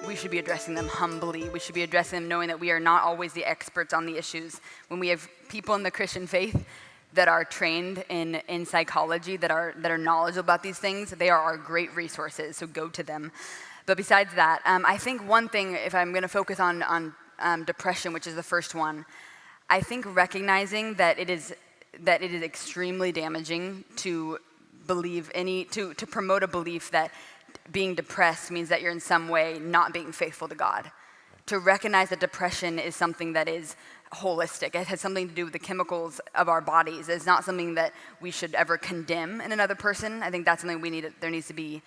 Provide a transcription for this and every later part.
we should be addressing them humbly. We should be addressing them knowing that we are not always the experts on the issues. When we have people in the Christian faith that are trained in psychology, that are knowledgeable about these things, they are our great resources, so go to them. But besides that, I think one thing, if I'm going to focus on depression, which is the first one, I think recognizing that it is extremely damaging to promote a belief that being depressed means that you're in some way not being faithful to God. To recognize that depression is something that is holistic. It has something to do with the chemicals of our bodies. It's not something that we should ever condemn in another person. I think that's something there needs to be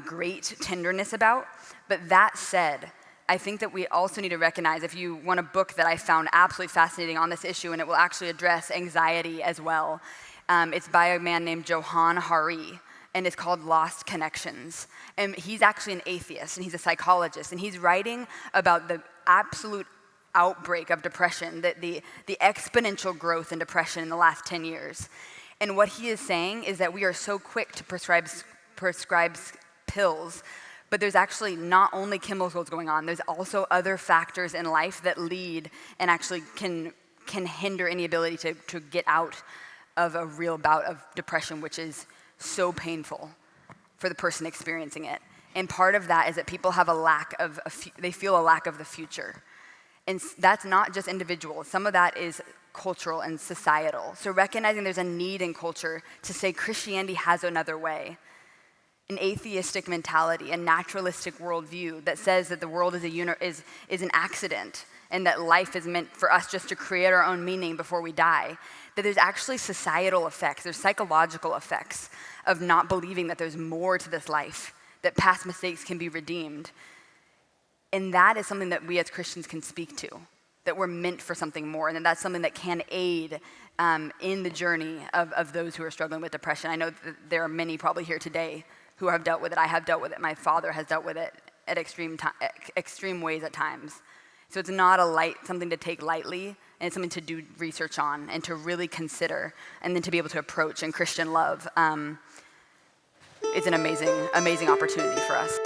great tenderness about. But that said, I think that we also need to recognize, if you want a book that I found absolutely fascinating on this issue, and it will actually address anxiety as well, it's by a man named Johann Hari, and it's called Lost Connections. And he's actually an atheist, and he's a psychologist, and he's writing about the absolute outbreak of depression, the exponential growth in depression in the last 10 years. And what he is saying is that we are so quick to prescribe pills, but there's actually not only chemicals going on, there's also other factors in life that lead and actually can hinder any ability to get out of a real bout of depression, which is so painful for the person experiencing it. And part of that is that people have they feel a lack of the future. And that's not just individual. Some of that is cultural and societal. So recognizing there's a need in culture to say Christianity has another way. An atheistic mentality, a naturalistic worldview that says that the world is an accident and that life is meant for us just to create our own meaning before we die. That there's actually societal effects, there's psychological effects of not believing that there's more to this life, that past mistakes can be redeemed. And that is something that we as Christians can speak to, that we're meant for something more, and that's something that can aid in the journey of those who are struggling with depression. I know that there are many probably here today who have dealt with it. I have dealt with it. My father has dealt with it at extreme ways at times. So it's not something to take lightly, and it's something to do research on and to really consider, and then to be able to approach in Christian love. It's an amazing, amazing opportunity for us.